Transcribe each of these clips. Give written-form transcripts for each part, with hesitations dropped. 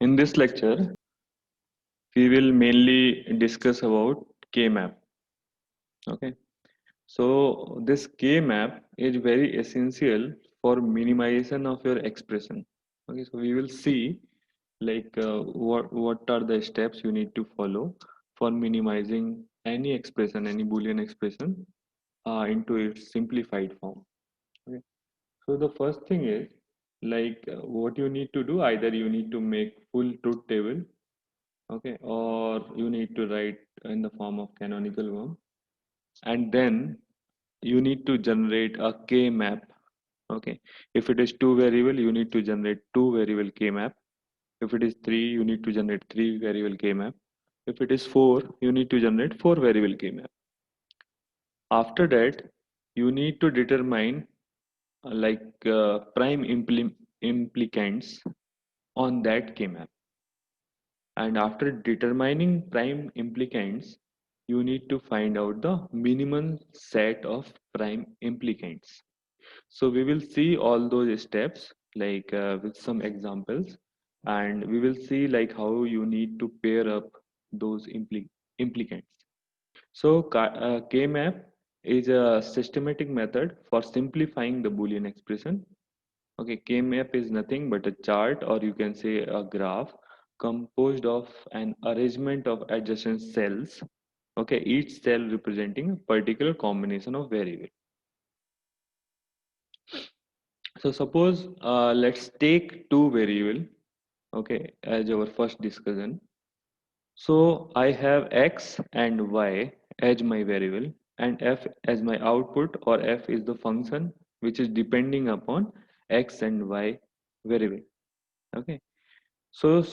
In this lecture, we will mainly discuss about K-map. Okay, so this K-map is very essential for minimization of your expression. Okay, so we will see what are the steps you need to follow for minimizing any expression, any Boolean expression into its simplified form. Okay, so the first thing is what you need to do. Either you need to make full truth table, okay, or you need to write in the form of canonical form, and then you need to generate a k map. Okay, if it is two variable, you need to generate two variable k map. If it is three, you need to generate three variable k map. If it is four, you need to generate four variable k map. After that, you need to determine prime implicants on that k map. And after determining prime implicants, you need to find out the minimum set of prime implicants. So we will see all those steps with some examples, and we will see like how you need to pair up those implicants. So K-map is a systematic method for simplifying the Boolean expression. Okay, K-map is nothing but a chart, or you can say a graph composed of an arrangement of adjacent cells. Okay, each cell representing a particular combination of variables. So suppose let's take two variable, okay, as our first discussion. So I have x and y as my variable and f as my output, or f is the function which is depending upon x and y variable. Okay. So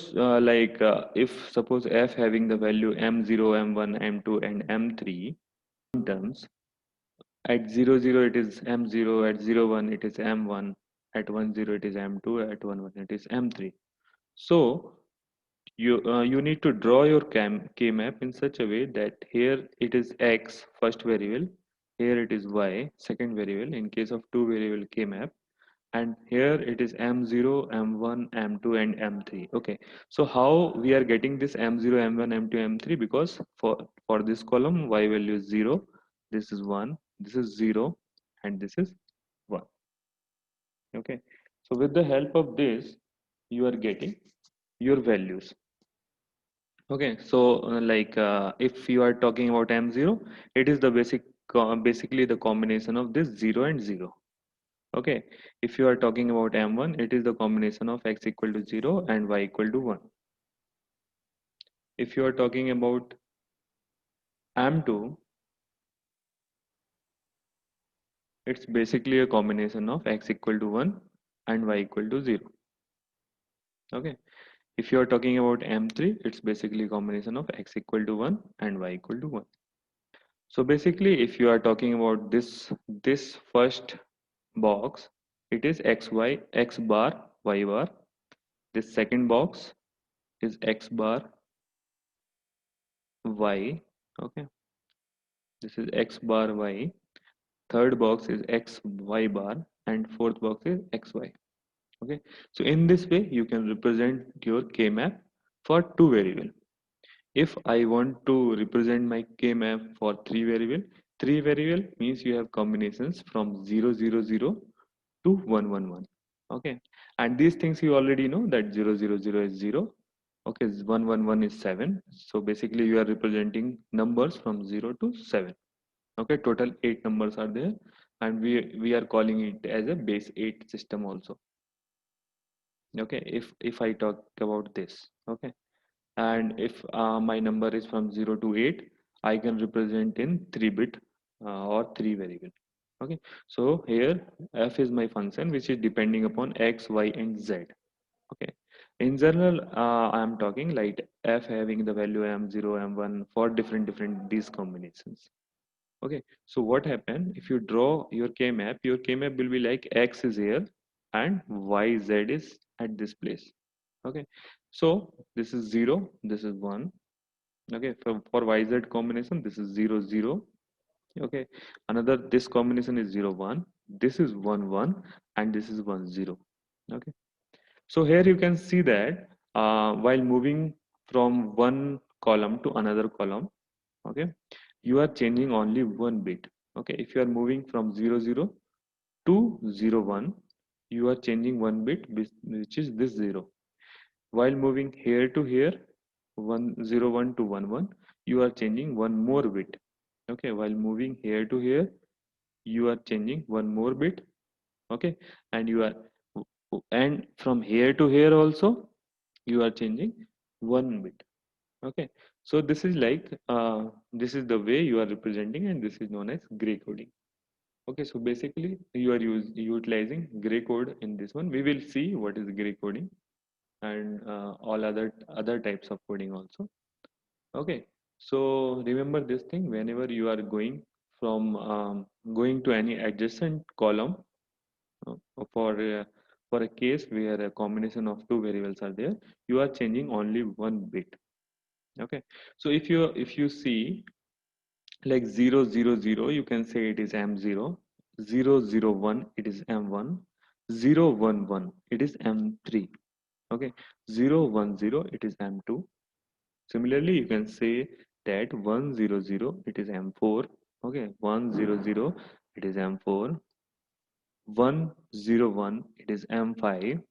if suppose f having the value m0, m1, m2 and m3 terms, at 0 0 it is m0, at 0 1 it is m1, at 1 0 it is m2, at 1 1 it is m3. So you need to draw your k map in such a way that here it is x first variable, here it is y second variable in case of two variable k map, and here it is m0, m1, m2 and m3. Okay, so how we are getting this m0, m1, m2, m3? Because for this column y value is 0, this is 1, this is 0 and this is 1. Okay, so with the help of this you are getting your values. Okay, so if you are talking about m0, it is the basically the combination of this 0 and 0. Okay, if you are talking about m1, it is the combination of x equal to 0 and y equal to 1. If you are talking about m2, it's basically a combination of x equal to 1 and y equal to 0. Okay, if you are talking about m3, it's basically a combination of x equal to 1 and y equal to 1. So basically, if you are talking about this first box, it is x bar, y bar. This second box is x bar, y. Okay, this is x bar, y. Third box is x y bar, and fourth box is xy. Okay, so in this way you can represent your k map for two variable. If I want to represent my k map for three variable means you have combinations from 0 0 0 to 1 1 1. Okay, and these things you already know that 0 0 0 is 0. Okay, 1 1 1 is 7. So basically you are representing numbers from 0 to 7. Okay, total 8 numbers are there, and we are calling it as a base 8 system also. Okay, if I talk about this. Okay, and if my number is from 0 to 8, I can represent in 3-bit or 3 variable. Okay, so here f is my function which is depending upon x, y and z. Okay, in general I am talking like f having the value m0, m1 for different these combinations. Okay, so what happened if you draw your k map? Your k map will be like x is here and y z is at this place. Okay, so this is 0, this is 1. Okay, for yz combination this is 0 0. Okay, another this combination is 0 1, this is 1 1 and this is 1 0. Okay, so here you can see that while moving from one column to another column, okay, you are changing only one bit. Okay, if you are moving from 00 to 01, you are changing one bit, which is this 0. While moving here to here, 101 to 11, you are changing one more bit. Okay, while moving here to here, you are changing one more bit. Okay, and you are, and from here to here also, you are changing one bit. Okay, so this is like, this is the way you are representing, and this is known as gray coding. Okay, so basically you are utilizing gray code in this one. We will see what is gray coding, and all other types of coding also. Okay, so remember this thing: whenever you are going from going to any adjacent column, uh, for uh, for a case where a combination of two variables are there, you are changing only one bit. Okay, so if you see like 000, you can say it is m0, 001 it is m1, 011 it is m3. Okay, 010 it is m2. Similarly, you can say that 100 it is m4. Okay, 100 it is m4, 101 it is m5,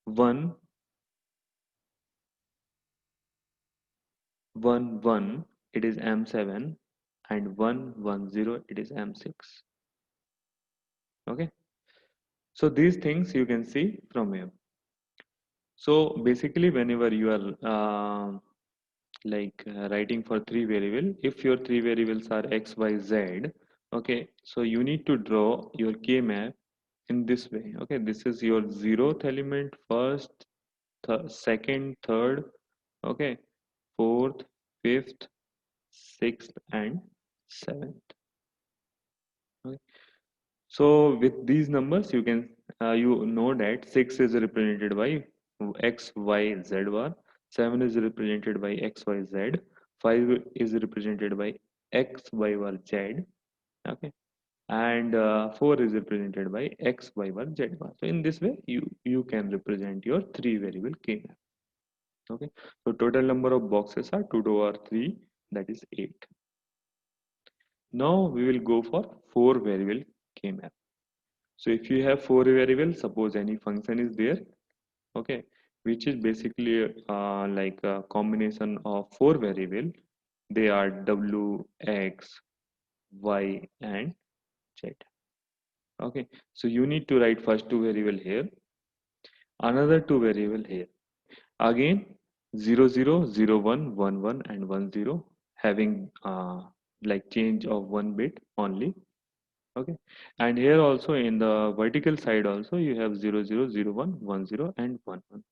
111 it is m7, and 110 it is m6. Okay, so these things you can see from here. So basically, whenever you are writing for three variable, if your three variables are x, y, z, okay, so you need to draw your k map in this way. Okay, this is your zeroth element, first, second, third, okay, fourth, fifth, sixth, and seventh. Okay. So with these numbers, you can you know that 6 is represented by x, y, z bar, 7 is represented by x, y, z, 5 is represented by x, y bar, z, okay, and 4 is represented by x, y bar, z bar. So in this way, you can represent your three variable k map. Okay, so total number of boxes are 2 to the power 3, that is 8. Now we will go for four variable k map. So if you have four variables, suppose any function is there, okay, which is basically like a combination of four variable. They are w, x, y, and z. Okay, so you need to write first two variable here, another two variable here. Again, 00, 01, 11, and 10 having like change of one bit only. Okay, and here also in the vertical side also you have 00, 01, 10, and 11.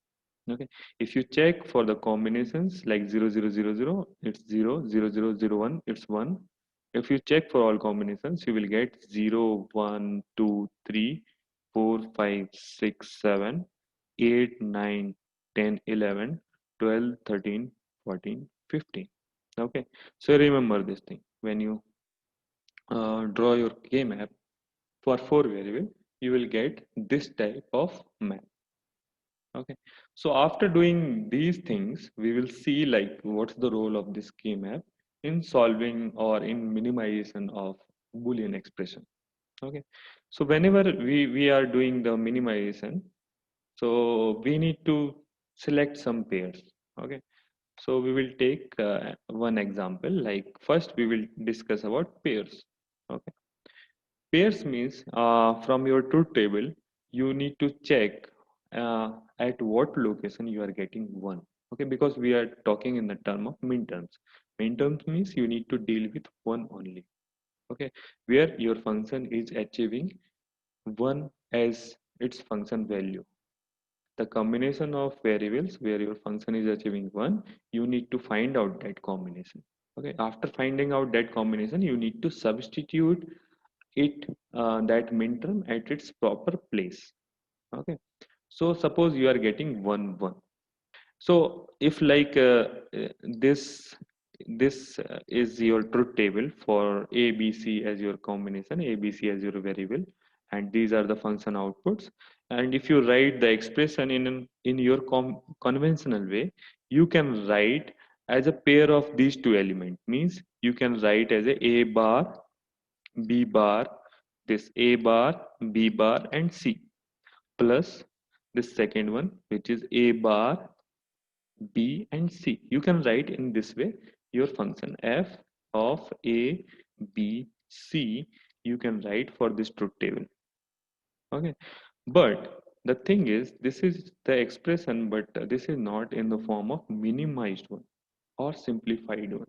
Okay, if you check for the combinations like 0000, it's 0, 0001, it's 1. If you check for all combinations, you will get 0, 1, 2, 3, 4, 5, 6, 7, 8, 9, 10, 11, 12, 13, 14, 15. Okay, so remember this thing when you draw your K map for four variable, you will get this type of map. Okay, so after doing these things, we will see like what's the role of this K map in solving or in minimization of Boolean expression. Okay, so whenever we are doing the minimization, so we need to select some pairs. Okay, so we will take one example. Like first, we will discuss about pairs. Okay, pairs means from your truth table, you need to check at what location you are getting one. Okay, because we are talking in the term of min terms. Min terms means you need to deal with one only. Okay, where your function is achieving one as its function value. The combination of variables where your function is achieving one, you need to find out that combination. Okay, after finding out that combination, you need to substitute it that min term at its proper place. Okay, so suppose you are getting 1 1. So if like this is your truth table for ABC as your combination, ABC as your variable, and these are the function outputs. And if you write the expression in your conventional way, you can write as a pair of these two elements. Means you can write as a bar, b bar, this a bar, b bar, and c, plus the second one, which is a bar, b, and c. You can write in this way your function f of a, b, c. You can write for this truth table. Okay, but the thing is, this is the expression, but this is not in the form of minimized one or simplified one.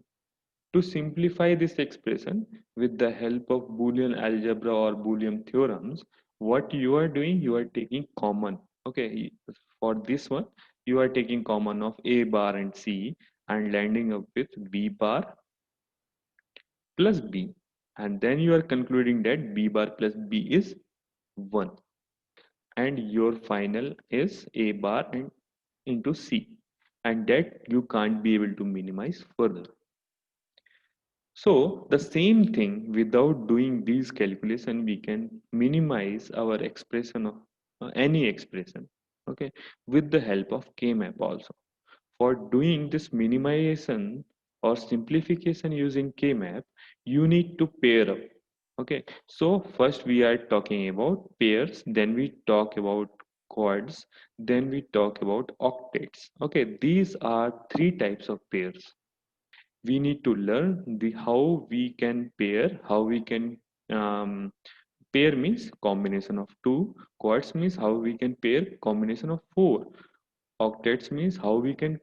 To simplify this expression with the help of Boolean algebra or Boolean theorems, what you are doing, you are taking common. Okay, for this one, you are taking common of A bar and C and landing up with B bar plus B. And then you are concluding that B bar plus B is 1. And your final is A bar and into C. And that you can't be able to minimize further. So the same thing, without doing these calculation, we can minimize our expression of any expression, okay, with the help of K-map also. For doing this minimization or simplification using K-map, you need to pair up. Okay, so first we are talking about pairs, then we talk about quads, then we talk about octets. Okay, these are three types of pairs. We need to learn the how we can pair, how we can um, pair means combination of two, quads means how we can pair combination of four, octets means how we can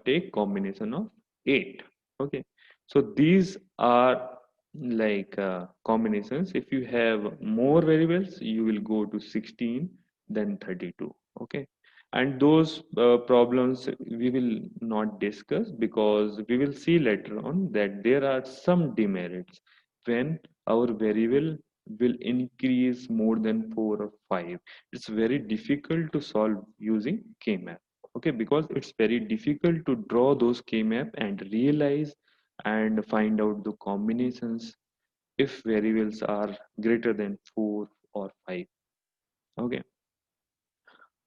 take combination of eight. Okay, so these are like combinations. If you have more variables, you will go to 16, then 32. Okay, and those problems we will not discuss, because we will see later on that there are some demerits when our variable will increase more than 4 or 5. It's very difficult to solve using K-map. Okay, because it's very difficult to draw those K-map and realize and find out the combinations if variables are greater than 4 or 5. Okay,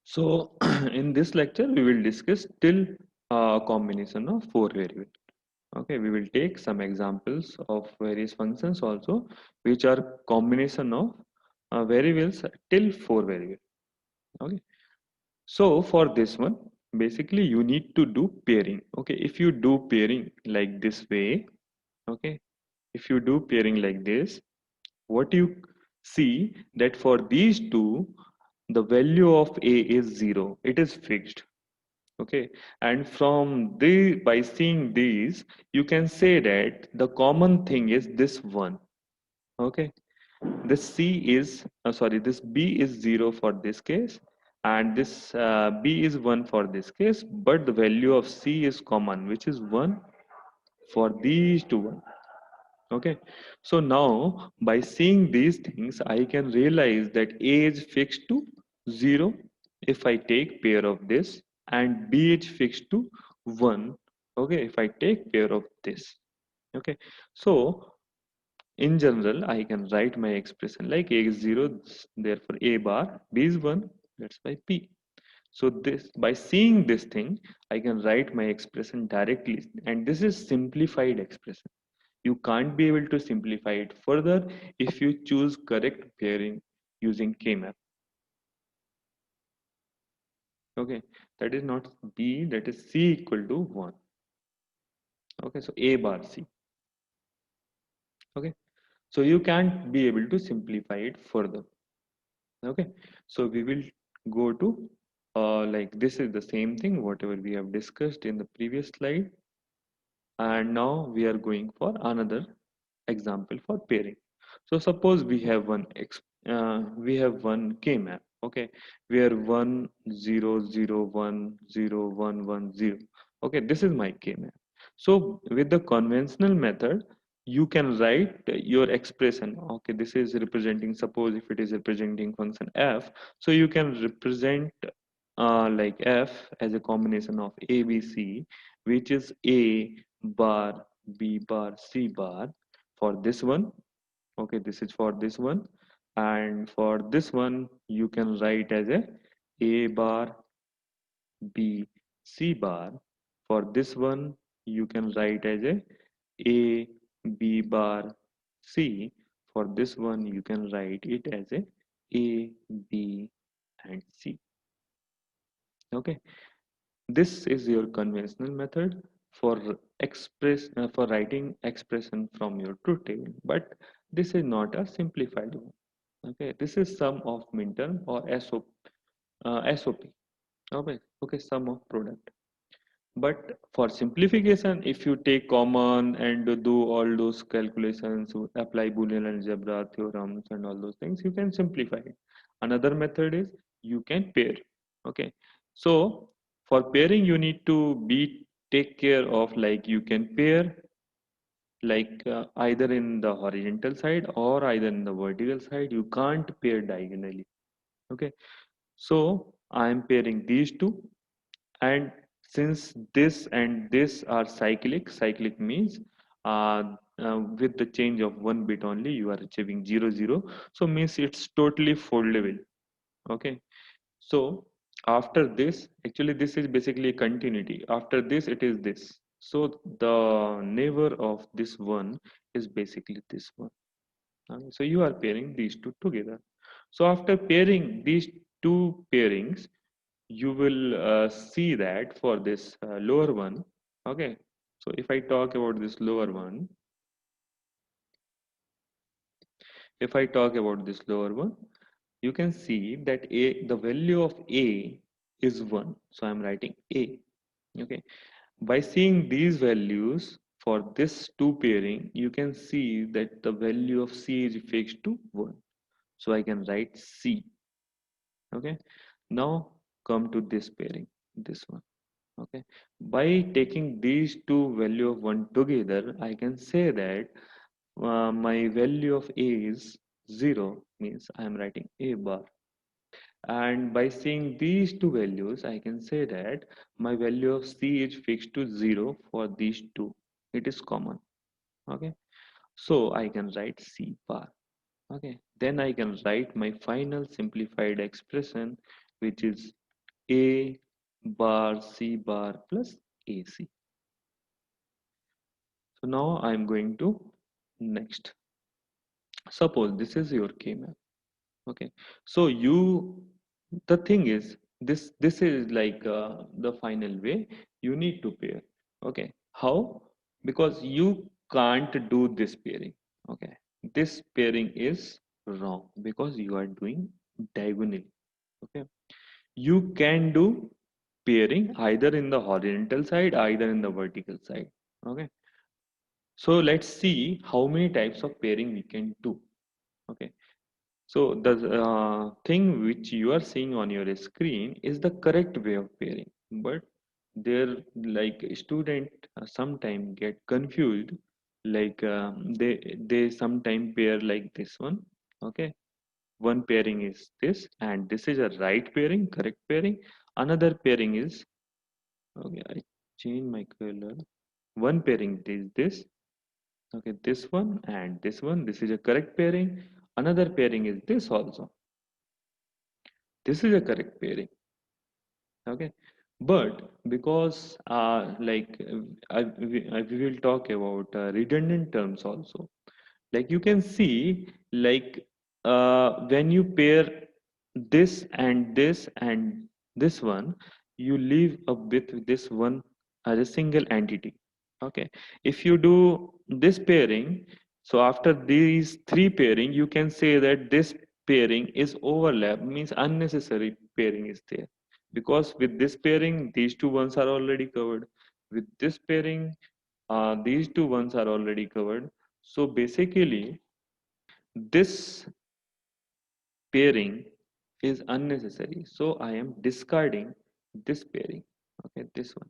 so in this lecture we will discuss till a combination of 4 variables. Okay, we will take some examples of various functions also, which are combination of variables till 4 variables. Okay, so for this one, basically you need to do pairing. Okay, if you do pairing like this way, okay, if you do pairing like this, what you see that for these two, the value of A is 0. It is fixed. Okay, and from the by seeing these, you can say that the common thing is this one. Okay, this C is sorry, this B is 0 for this case, and this B is 1 for this case, but the value of C is common, which is 1 for these two one. Okay, so now by seeing these things, I can realize that A is fixed to 0 if I take pair of this, and B is fixed to 1, okay, if I take pair of this. Okay, so in general, I can write my expression like A is 0, therefore A bar, B is 1, that's why P. So this, by seeing this thing, I can write my expression directly, and this is simplified expression. You can't be able to simplify it further if you choose correct pairing using K-map. Okay, that is not B, that is C equal to 1. Okay, so A bar C. Okay, so you can't be able to simplify it further. Okay, so we will go to like this is the same thing whatever we have discussed in the previous slide, and now we are going for another example for pairing. So suppose we have one K map, okay, where 1 0 0 1 0 1 1 0. Okay, this is my K map. So with the conventional method, you can write your expression. Okay, this is representing, suppose if it is representing function f, so you can represent like f as a combination of a b c, which is a bar b bar c bar for this one. Okay, this is for this one, and for this one you can write as a bar B C bar. For this one you can write as a B bar C. For this one you can write it as a B and C. Okay, this is your conventional method for for writing expression from your truth table, but this is not a simplified one. Okay, this is sum of minterm or SOP. Okay, sum of product. But for simplification, if you take common and do all those calculations, apply Boolean algebra theorems and all those things, you can simplify it. Another method is you can pair. Okay, so for pairing, you need to be take care of, like, you can pair like either in the horizontal side or either in the vertical side. You can't pair diagonally. Okay, so I am pairing these two, and since this and this are cyclic means with the change of one bit only you are achieving 0 0, so means it's totally foldable. Okay, so after this, actually this is basically continuity. After this it is this, so the neighbor of this one is basically this one. So you are pairing these two together. So after pairing these two pairings, you will see that for this lower one. Okay, so if I talk about this lower one, if I talk about this lower one, you can see that the value of a is 1, so I'm writing a. Okay, by seeing these values for this two pairing, you can see that the value of c is fixed to 1, so I can write c. Okay, now come to this pairing, this one. Okay, by taking these two value of 1 together, I can say that my value of a is 0, means I am writing a bar. And by seeing these two values, I can say that my value of c is fixed to 0 for these two. It is common. Okay, so I can write c bar. Okay, then I can write my final simplified expression, which is a bar c bar plus ac. So now I'm going to next. Suppose this is your K map. Okay, so the thing is, this is like the final way you need to pair. Okay, how? Because you can't do this pairing. Okay, this pairing is wrong because you are doing diagonally. Okay, you can do pairing either in the horizontal side, either in the vertical side. Okay, so let's see how many types of pairing we can do. Okay, so the thing which you are seeing on your screen is the correct way of pairing, but there, like, student sometime get confused, like they sometime pair like this one. Okay, one pairing is this, and this is a right pairing, correct pairing. Another pairing is, okay, I change my color. One pairing is this. Okay, this one and this one. This is a correct pairing. Another pairing is this also. This is a correct pairing. Okay, but because we will talk about redundant terms also. Like you can see, like when you pair this and this one, you leave up with this one as a single entity. Okay, if you do this pairing, so after these three pairing, you can say that this pairing is overlap, means unnecessary pairing is there, because with this pairing these two ones are already covered, with this pairing these two ones are already covered. So basically this pairing is unnecessary, so I am discarding this pairing. Okay, this one.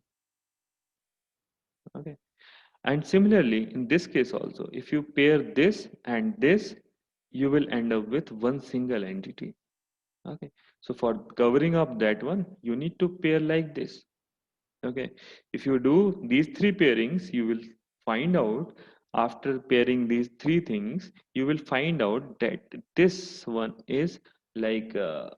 Okay, and similarly in this case also, if you pair this and this, you will end up with one single entity. Okay, so for covering up that one, you need to pair like this. Okay, if you do these three pairings, you will find out After pairing these three things, you will find out that this one is like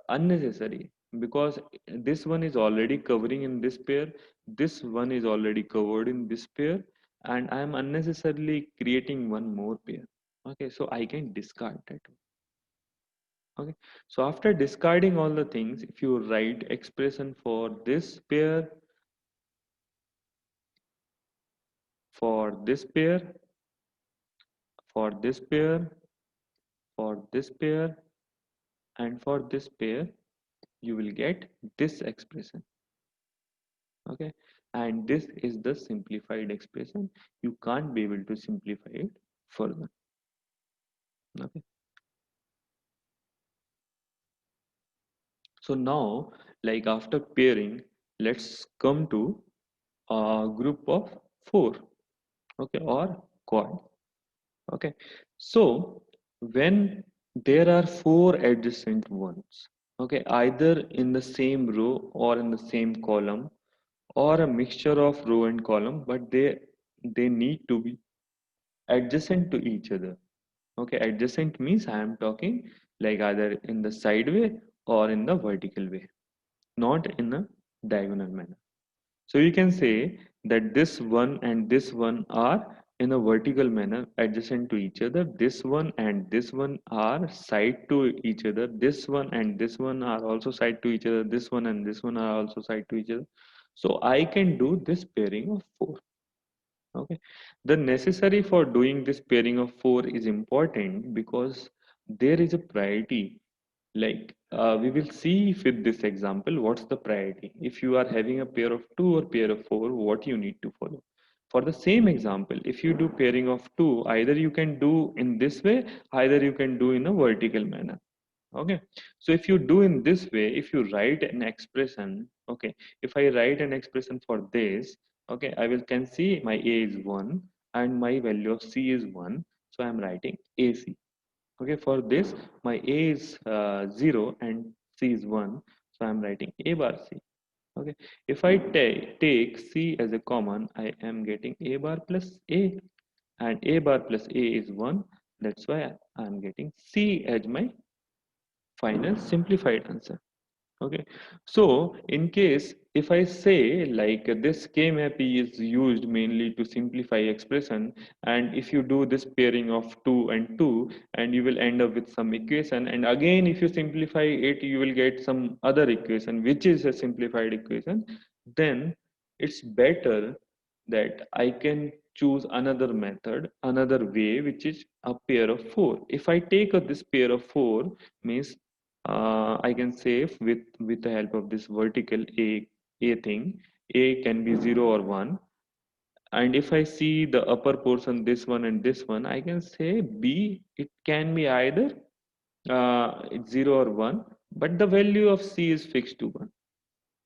unnecessary, because this one is already covering in this pair, this one is already covered in this pair, and I am unnecessarily creating one more pair. Okay, so I can discard that. Okay, so after discarding all the things, if you write expression for this pair, for this pair, for this pair, for this pair, and for this pair, you will get this expression. Okay, and this is the simplified expression. You can't be able to simplify it further. Okay, so now, like after pairing, let's come to a group of four. Okay, or quad. Okay, so when there are four adjacent ones, okay, either in the same row or in the same column, or a mixture of row and column, but they need to be adjacent to each other. Okay, adjacent means I am talking like either in the side way or in the vertical way, not in a diagonal manner. So you can say that this one and this one are in a vertical manner adjacent to each other. This one and this one are side to each other. This one and this one are also side to each other. This one and this one are also side to each other. So I can do this pairing of four. Okay, the necessary for doing this pairing of four is important because there is a priority. Like we will see with this example what's the priority. If you are having a pair of two or pair of four, what you need to follow. For the same example, if you do pairing of two, either you can do in this way, either you can do in a vertical manner. Okay, so if you do in this way, if you write an expression, okay, if I write an expression for this, okay, I will can see my a is 1 and my value of c is 1, so I'm writing ac. Okay, for this my a is 0 and c is 1, so I'm writing a bar c. Okay, if I take c as a common, I am getting a bar plus a, and a bar plus a is 1, that's why I'm getting c as my final simplified answer. Okay, so in case if I say like this k-map is used mainly to simplify expression, and if you do this pairing of 2 and 2, and you will end up with some equation, and again if you simplify it you will get some other equation which is a simplified equation, then it's better that I can choose another method, another way, which is a pair of 4. If I take this pair of 4, means I can say with the help of this vertical a thing, a can be 0 or 1, and if I see the upper portion, this one and this one, I can say b, it can be either it's 0 or 1, but the value of c is fixed to 1.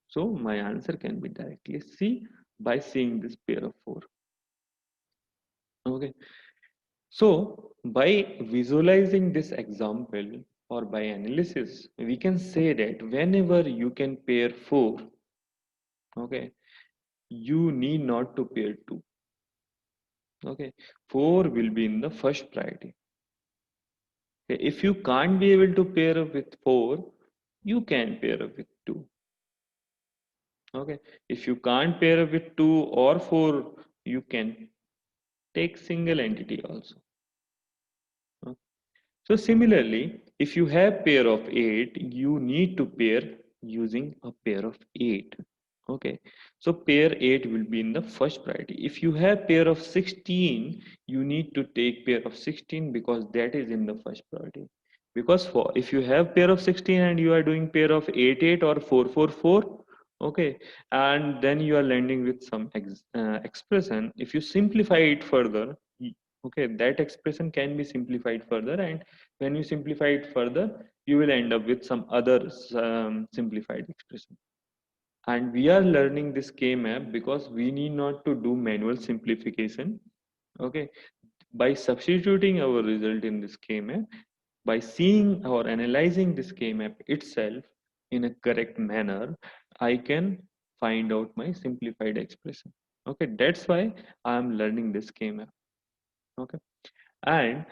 So my answer can be directly c by seeing this pair of 4. Okay, so by visualizing this example or by analysis, we can say that whenever you can pair 4, okay, you need not to pair 2. Okay, 4 will be in the first priority. Okay, if you can't be able to pair up with 4, you can pair up with 2. Okay, if you can't pair up with 2 or 4, you can take single entity also. Okay. So similarly, if you have pair of 8, you need to pair using a pair of 8. Okay, so pair 8 will be in the first priority. If you have pair of 16, you need to take pair of 16 because that is in the first priority. Because for if you have pair of 16 and you are doing pair of 8 8 or 4 4 4, okay, and then you are landing with some expression. If you simplify it further, okay, that expression can be simplified further, and when you simplify it further, you will end up with some other simplified expression. And we are learning this k-map because we need not to do manual simplification. Okay, by substituting our result in this k-map, by seeing or analyzing this k-map itself in a correct manner, I can find out my simplified expression. Okay, that's why I am learning this k-map. Okay, and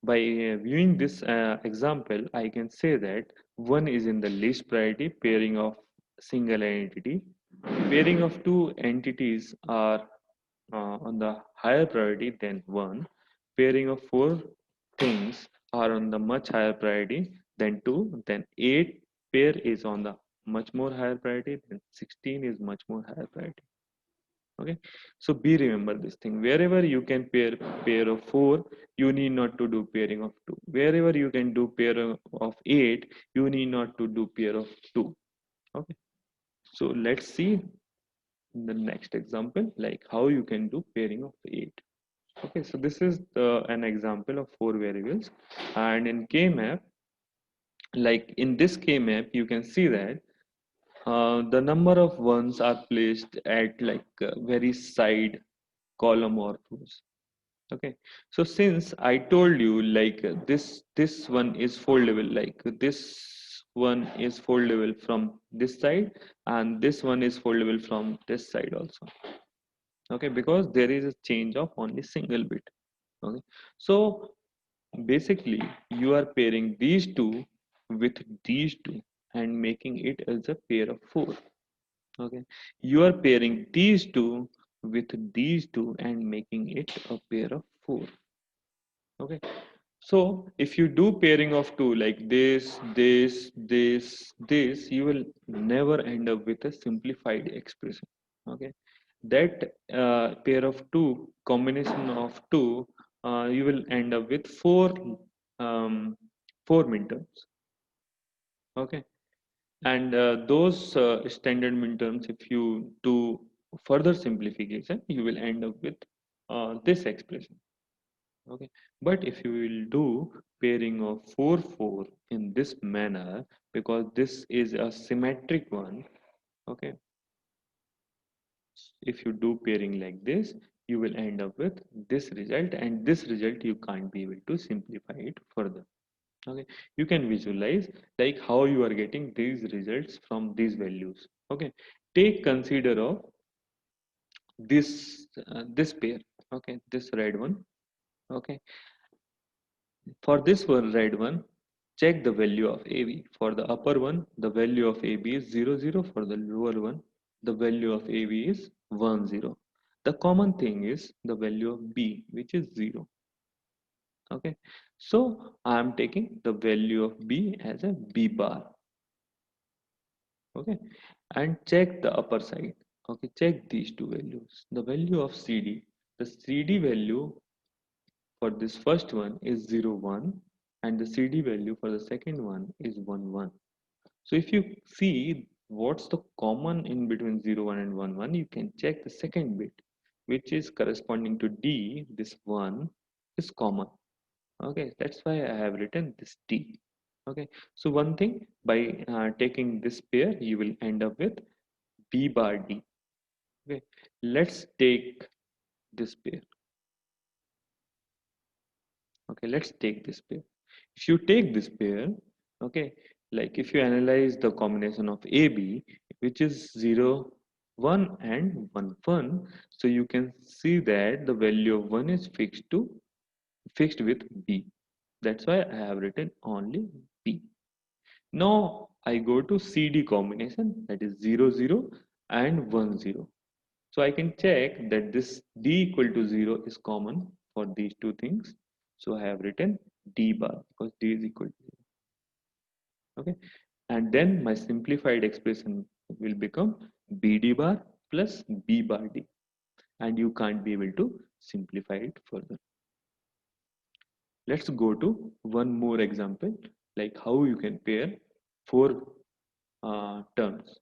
by viewing this example, I can say that one is in the least priority pairing of single entity. Pairing of two entities are on the higher priority than one. Pairing of four things are on the much higher priority than two. Then eight pair is on the much more higher priority. Then 16 is much more higher priority. Okay, so be remember this thing, wherever you can pair of 4, you need not to do pairing of 2. Wherever you can do pair of 8, you need not to do pair of 2. Okay, so let's see the next example, like how you can do pairing of 8. Okay, so this is an example of 4 variables, and in K-map, like in this K-map, you can see that the number of ones are placed at like very side column or rows. Okay, so since I told you like this one is foldable, like this one is foldable from this side and this one is foldable from this side also. Okay, because there is a change of only single bit. Okay, so basically you are pairing these two with these two and making it as a pair of 4. Okay, you are pairing these two with these two and making it a pair of 4. Okay, so if you do pairing of two like this, you will never end up with a simplified expression. Okay, that pair of two, combination of two, you will end up with um, four minterms. Okay, and those standard minterms, if you do further simplification, you will end up with this expression. Okay, but if you will do pairing of 4 4 in this manner, because this is a symmetric one. Okay, if you do pairing like this, you will end up with this result, and this result you can't be able to simplify it further. Okay, you can visualize like how you are getting these results from these values. Okay, take consider of this pair. Okay, this red one. Okay, for this one red one, check the value of AB. For the upper one, the value of AB is 0 0. For the lower one, the value of AB is 1 0. The common thing is the value of B, which is 0. Okay, so I am taking the value of B as a B bar. Okay, and check the upper side. Okay, check these two values. The value of CD, the CD value for this first one is 0 1, and the CD value for the second one is 1 1. So if you see what's the common in between 0 1 and 1 1, you can check the second bit, which is corresponding to D. This 1 is common. Okay, that's why I have written this D. Okay, so one thing, by taking this pair, you will end up with B bar D. Okay, let's take this pair. Okay, let's take this pair. If you take this pair, okay, like if you analyze the combination of AB, which is 0 1 and 1 1, so you can see that the value of 1 is fixed with B. That's why I have written only B. Now I go to CD combination, that is 0 0 and 1 0. So I can check that this D equal to 0 is common for these two things. So I have written D bar because D is equal to 0. Okay, and then my simplified expression will become BD bar plus B bar D, and you can't be able to simplify it further. Let's go to one more example, like how you can pair four terms.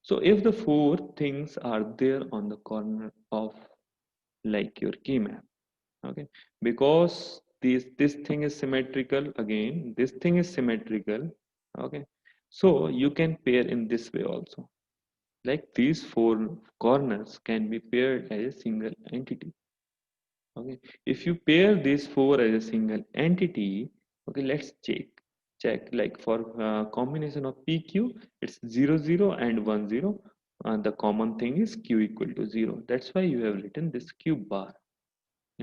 So if the four things are there on the corner of like your key map, okay, because this thing is symmetrical, again this thing is symmetrical. Okay, so you can pair in this way also, like these four corners can be paired as a single entity. Okay, if you pair these four as a single entity, okay, let's check like for combination of PQ, it's 0 0 and 1 0, and the common thing is Q equal to 0. That's why you have written this Q bar.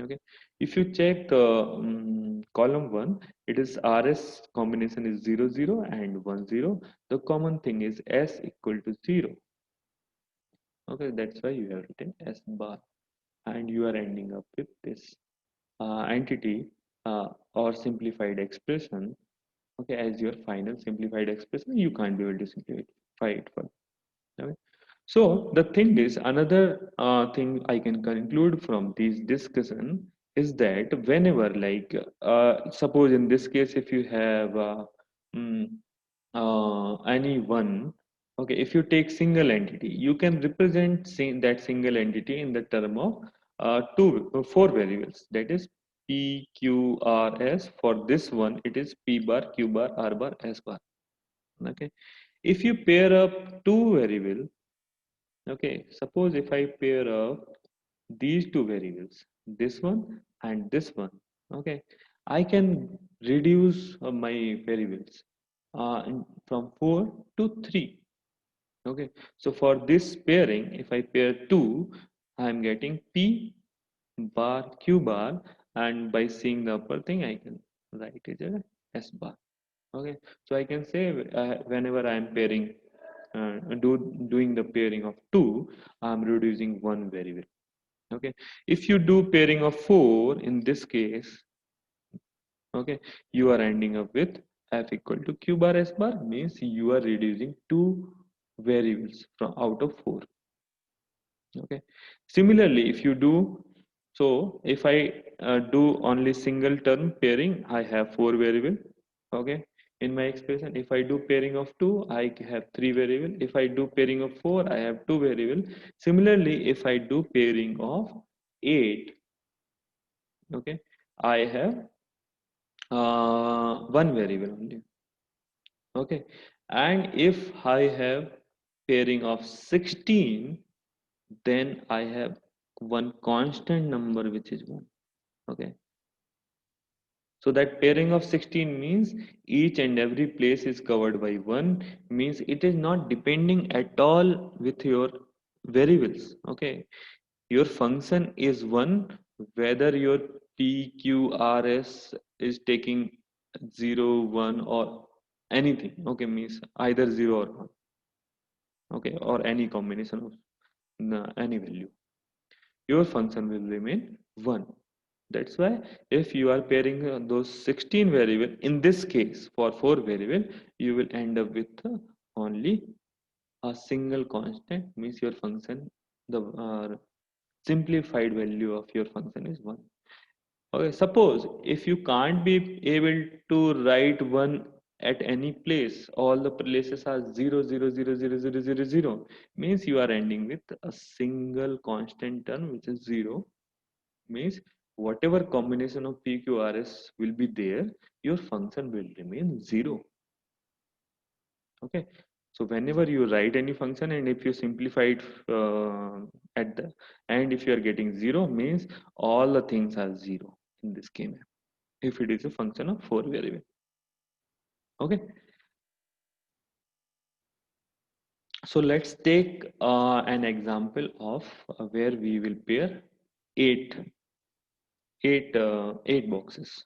Okay, if you check the column 1, it is RS combination is 0 0 and 1 0. The common thing is S equal to 0. Okay, that's why you have written S bar, and you are ending up with this entity or simplified expression, okay, as your final simplified expression. You can't be able to simplify it further. Okay? So the thing is, another thing I can conclude from this discussion is that whenever, like, suppose in this case, if you have mm, any one, okay, if you take single entity, you can represent that single entity in the term of four variables. That is P, Q, R, S. For this one, it is P bar, Q bar, R bar, S bar. Okay, if you pair up two variables. Okay, suppose if I pair up these two variables, this one and this one, okay, I can reduce my variables from 4 to 3. Okay, so for this pairing, if I pair 2, I am getting P bar Q bar, and by seeing the upper thing, I can write it as S bar. Okay, so I can say whenever I am pairing doing the pairing of 2, I'm reducing one variable. Okay, if you do pairing of 4 in this case, okay, you are ending up with f equal to q bar s bar, means you are reducing two variables from out of 4. Okay, similarly, if you do, so if I do only single term pairing, I have 4 variable. Okay, in my expression, if I do pairing of 2, I have 3 variable. If I do pairing of 4, I have 2 variable. Similarly, if I do pairing of 8, okay, I have one variable only. Okay, and if I have pairing of 16, then I have one constant number which is 1. Okay, so that pairing of 16 means each and every place is covered by 1, means it is not depending at all with your variables. Okay, your function is 1 whether your P, Q, R, S is taking 0, 1 or anything. Okay, means either 0 or 1. Okay, or any combination of any value, your function will remain 1. That's why if you are pairing those 16 variable, in this case for 4 variable, you will end up with only a single constant, means your function, the simplified value of your function is 1. Okay, suppose if you can't be able to write 1 at any place, all the places are 0 0 0 0 0 0 0, means you are ending with a single constant term which is 0, means whatever combination of PQRS will be there, your function will remain 0. Okay, so whenever you write any function, and if you simplify it at the end, if you are getting 0, means all the things are 0 in this schema, if it is a function of 4 variable. Okay, so let's take an example of where we will pair eight eight boxes.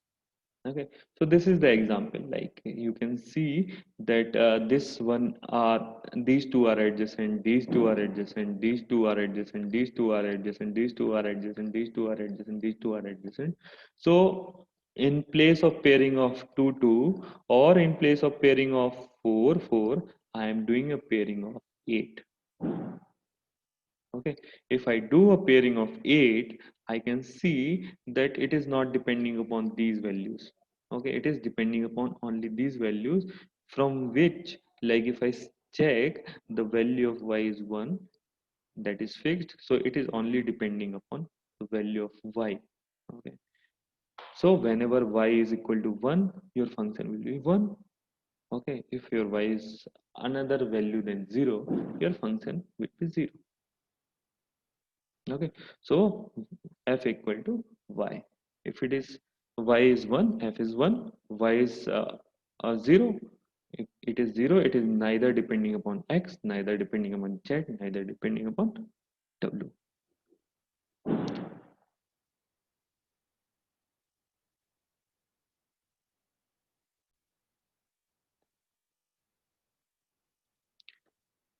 Okay, so this is the example. Like you can see that this one are, these two are adjacent, these two are adjacent, these two are adjacent, these two are adjacent, these two are adjacent, these two are adjacent, these two are adjacent. So in place of pairing of 2 2, or in place of pairing of 4 4, I am doing a pairing of 8. Okay, if I do a pairing of 8, I can see that it is not depending upon these values. Okay, it is depending upon only these values, from which, like if I check, the value of y is 1, that is fixed, so it is only depending upon the value of y. Okay, so whenever y is equal to 1, your function will be 1. Okay, if your y is another value than 0, your function will be 0. Okay, so f equal to y. If it is y is 1, f is 1, y is 0. If it is 0, it is neither depending upon x, neither depending upon z, neither depending upon w.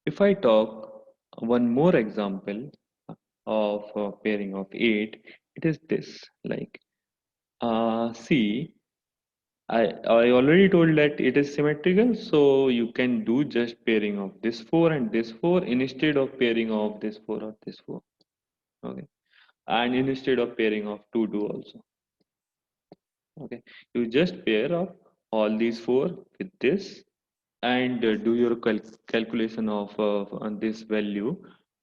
If I talk one more example of pairing of 8, it is this like see, I already told that it is symmetrical, so you can do just pairing of this 4 and this 4 instead of pairing of this 4 or this 4. Okay, and instead of pairing of 2 2 also. Okay, you just pair of all these 4 with this and do your calculation of on this value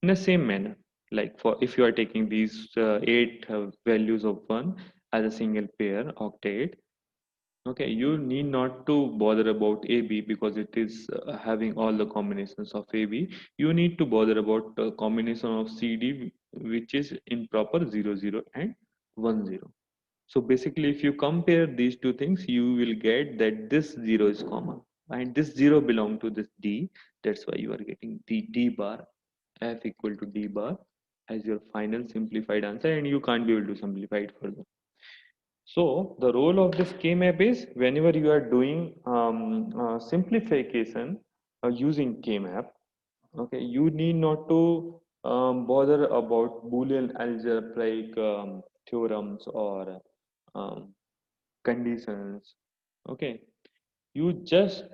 in the same manner. Like for if you are taking these 8 values of 1 as a single pair octet. Okay, you need not to bother about AB because it is having all the combinations of AB. You need to bother about the combination of CD, which is in proper 0 0 and 1 0. So basically, if you compare these two things, you will get that this 0 is common and this 0 belong to this D. That's why you are getting D bar F equal to D bar as your final simplified answer, and you can't be able to simplify it further. So the role of this K-map is whenever you are doing simplification using K-map, okay, you need not to bother about Boolean algebraic theorems or um, conditions. Okay, you just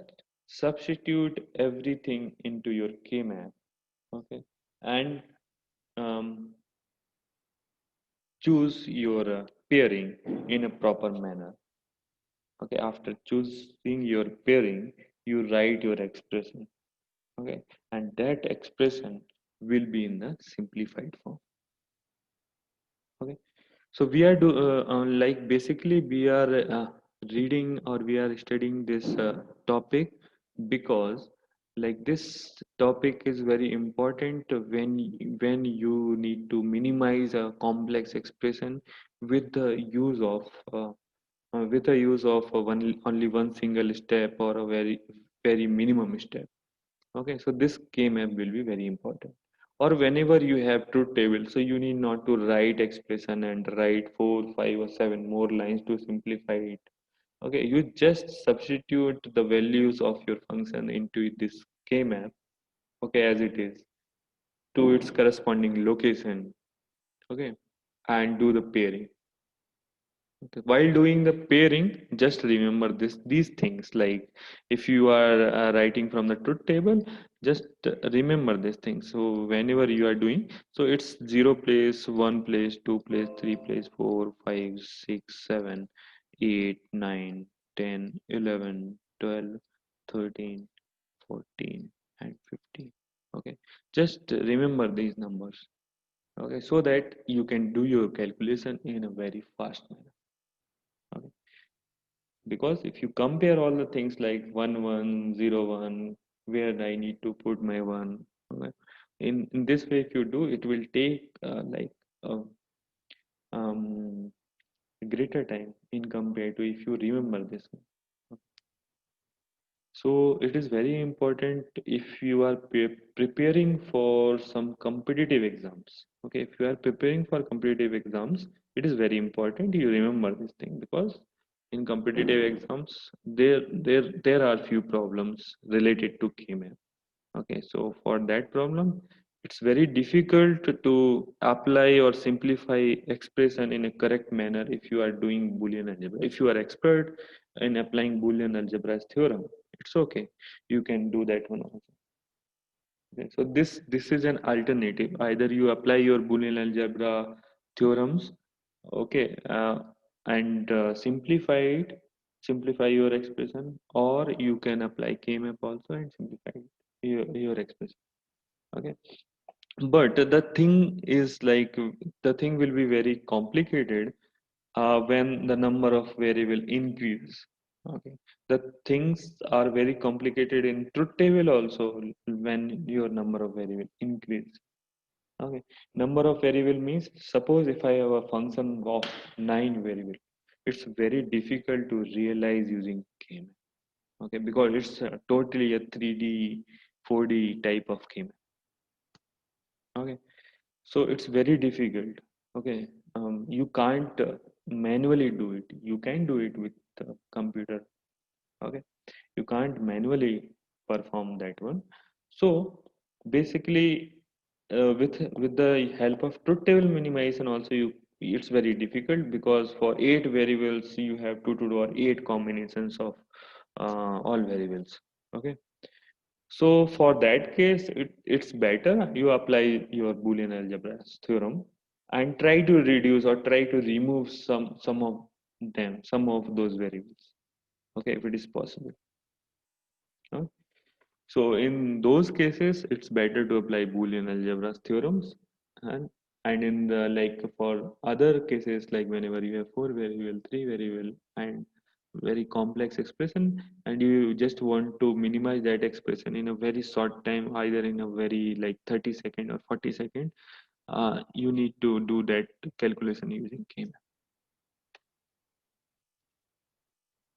substitute everything into your K-map. Okay, and um, choose your pairing in a proper manner. Okay, after choosing your pairing, you write your expression. Okay, and that expression will be in the simplified form. Okay, so we are like basically we are reading or we are studying this topic because like this topic is very important when you need to minimize a complex expression with the use of only one single step or a very minimum step. Okay, so this K-map will be very important. Or whenever you have truth table, so you need not to write expression and write 4, 5, or 7 more lines to simplify it. Okay, you just substitute the values of your function into this K-map, okay, as it is, to its corresponding location, okay, and do the pairing. Okay. While doing the pairing, just remember these things. Like if you are writing from the truth table, just remember these things. So whenever you are doing, so it's 0 place, 1 place, 2 place, 3 place, 4, 5, 6, 7, 8, 9, 10, 11, 12, 13, 14, and 15. Okay, just remember these numbers. Okay, so that you can do your calculation in a very fast manner. Okay, because if you compare all the things like 1101 where I need to put my one, okay, in this way if you do it will take like a um, greater time in compared to if you remember this one. So it is very important if you are preparing for some competitive exams. Okay, if you are preparing for competitive exams, it is very important you remember this thing because in competitive exams there are few problems related to K-map. Okay, so for that problem, it's very difficult to apply or simplify expression in a correct manner if you are doing Boolean algebra. If you are expert in applying Boolean algebra's theorem, it's okay. You can do that one also. Okay, so this is an alternative. Either you apply your Boolean algebra theorems, okay, and simplify your expression, or you can apply K-map also and simplify your expression. Okay, but the thing is like the thing will be very complicated when the number of variable increase. Okay, the things are very complicated in truth table also when your number of variable increase. Okay, number of variable means suppose if I have a function of 9 variable, it's very difficult to realize using K-map. Okay, because it's totally a 3D 4D type of K-map. Okay, so it's very difficult. Okay, you can't manually do it. You can do it with the computer. Okay, you can't manually perform that one. So basically with the help of truth table minimization also, it's very difficult, because for 8 variables you have to do or 8 combinations of all variables. Okay, so for that case, it's better you apply your Boolean algebra theorem and try to reduce or try to remove some of them, some of those variables. Okay, if it is possible. huh? So in those cases, it's better to apply Boolean algebra theorems, and in the, like, for other cases, like whenever you have 4 variable, 3 variable, and very complex expression, and you just want to minimize that expression in a very short time, either in a very like 30 second or 40 second, you need to do that calculation using K-map.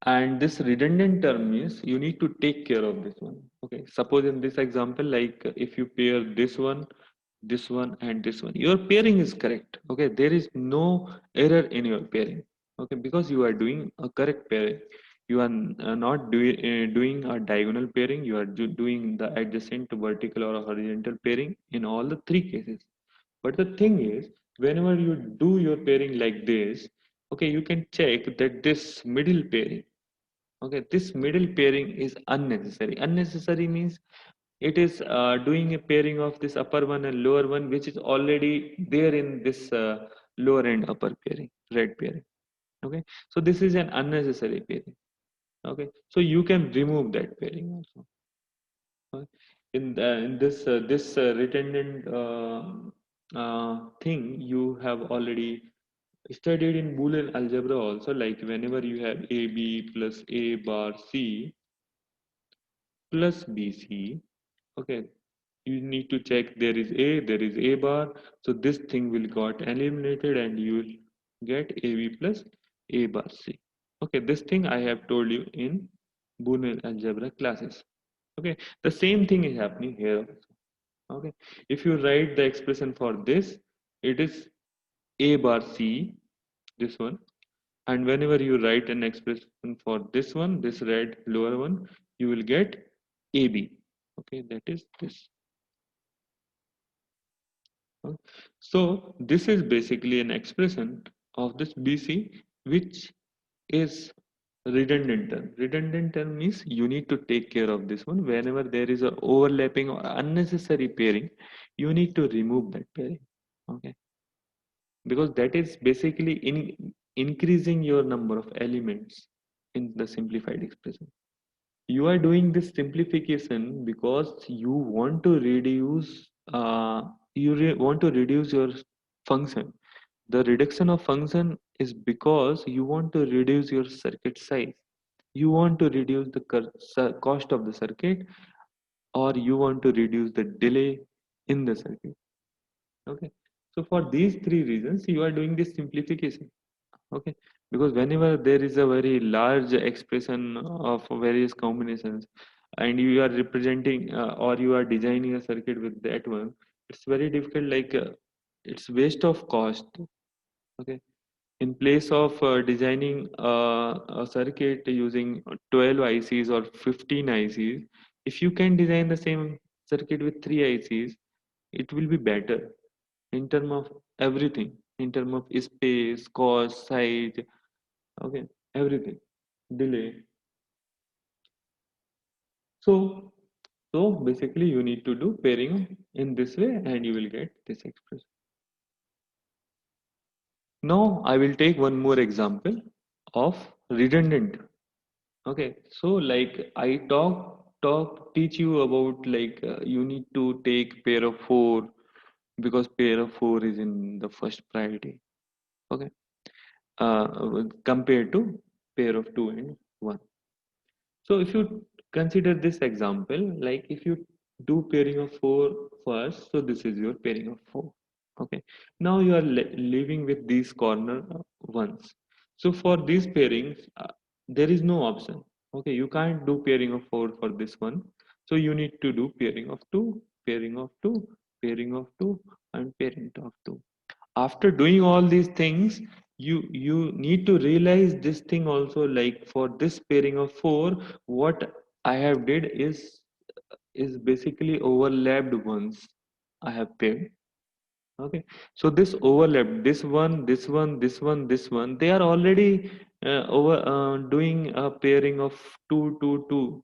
And this redundant term means you need to take care of this one. Okay, suppose in this example, like if you pair this one and this one, your pairing is correct. Okay, there is no error in your pairing. Okay, because you are doing a correct pairing. You are not doing a diagonal pairing, you are doing the adjacent, vertical or horizontal pairing in all the 3 cases. But the thing is, whenever you do your pairing like this, okay, you can check that this middle pairing, okay, this middle pairing is unnecessary. Unnecessary means it is doing a pairing of this upper one and lower one, which is already there in this lower and upper pairing, red pairing. Okay, so this is an unnecessary pairing. Okay, so you can remove that pairing also. Okay? In this redundant thing, you have already studied in Boolean algebra also. Like whenever you have AB plus A bar C plus BC, okay, you need to check there is A bar, so this thing will got eliminated and you will get AB plus A bar C. Okay, this thing I have told you in Boolean algebra classes. Okay, the same thing is happening here also. Okay, if you write the expression for this, it is A bar C, this one, and whenever you write an expression for this one, this red lower one, you will get AB. Okay, that is this. So this is basically an expression of this BC, which is redundant term. Redundant term means you need to take care of this one. Whenever there is a overlapping or unnecessary pairing, you need to remove that pairing. Okay, because that is basically increasing your number of elements in the simplified expression. You are doing this simplification because you want to reduce want to reduce your function. The reduction of function is because you want to reduce your circuit size. You want to reduce the cost of the circuit, or you want to reduce the delay in the circuit. Okay, so for these 3 reasons you are doing this simplification. Okay, because whenever there is a very large expression of various combinations and you are representing or you are designing a circuit with that one, it's very difficult, like it's waste of cost. Okay, in place of designing a circuit using 12 ICs or 15 ICs, if you can design the same circuit with 3 ICs, it will be better in terms of everything, in terms of space, cost, size. Okay, everything, delay. So, so basically, you need to do pairing in this way, and you will get this expression. Now, I will take one more example of redundant. Okay, so like I teach you about, like you need to take pair of 4 because pair of 4 is in the first priority. Okay, compared to pair of 2 and 1. So if you consider this example, like if you do pairing of 4 first, so this is your pairing of 4. Okay. Now you are living with these corner ones. So for these pairings, there is no option. Okay, you can't do pairing of 4 for this one. So you need to do pairing of 2, pairing of 2, pairing of 2, and pairing of 2. After doing all these things, you need to realize this thing also, like for this pairing of 4, what I have did is is basically overlapped ones I have paired. Okay, so this overlap, this one, they are already over doing a pairing of 2 2 2.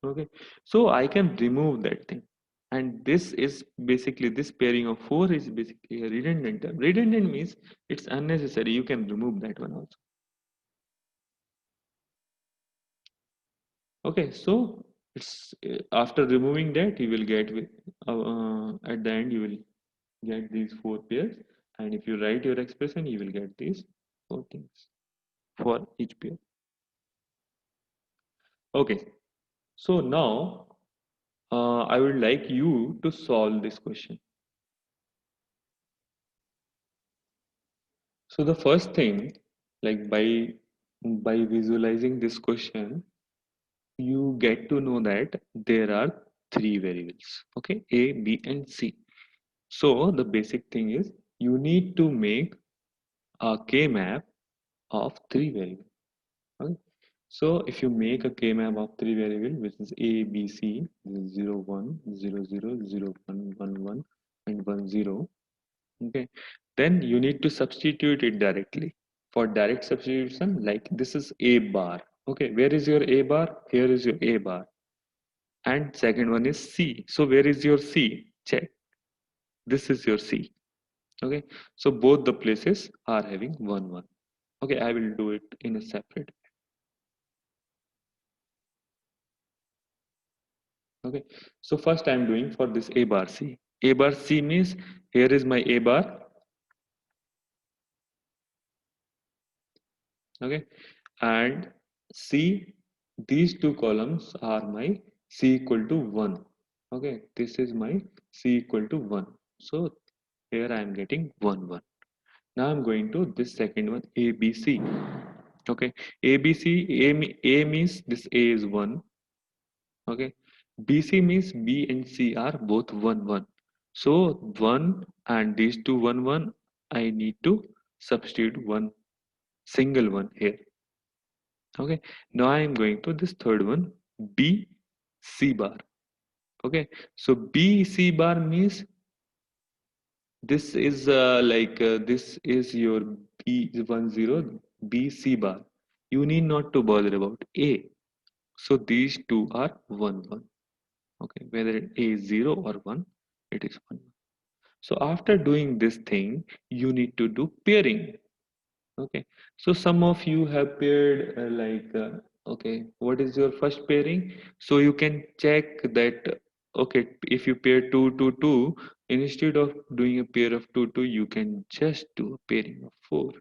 Okay, so I can remove that thing, and this is basically, this pairing of 4 is basically a redundant term. Redundant means it's unnecessary, you can remove that one also. Okay, so it's after removing that, you will get with at the end you will get these 4 pairs, and if you write your expression you will get these 4 things for each pair. Okay, so now I would like you to solve this question. So the first thing, like by visualizing this question, you get to know that there are 3 variables. Okay, A, B, and C. So the basic thing is you need to make a K-map of 3 variables. Okay? So if you make a K-map of 3 variables, which is A, B, C, 0, 1, 0, 0, 0, 1, 1, 1, and 1, 0. Okay, then you need to substitute it directly. For direct substitution, like this is A bar. Okay, where is your A bar? Here is your A bar. And second one is C. So where is your C? Check. This is your C. Okay, so both the places are having 1 1. Okay, I will do it in a separate. Okay, so first I am doing for this A bar C. A bar C means here is my A bar. Okay, and C, these two columns are my C equal to 1. Okay, this is my C equal to 1. So here I am getting 1 1. Now I'm going to this second one, A B C. Okay, A B C, A means this A is 1. Okay, B C means B and C are both 1 1. So 1 and these two 1 1, I need to substitute one single one here. Okay, now I am going to this third one, B C bar. Okay, so B C bar means this is this is your B10 B C bar. You need not to bother about A. So these two are 1 1. Okay, whether A is 0 or 1, it is 1. So after doing this thing, you need to do pairing. Okay, so some of you have paired okay, what is your first pairing? So you can check that, okay, if you pair 2 to 2, instead of doing a pair of 2 2, you can just do a pairing of 4.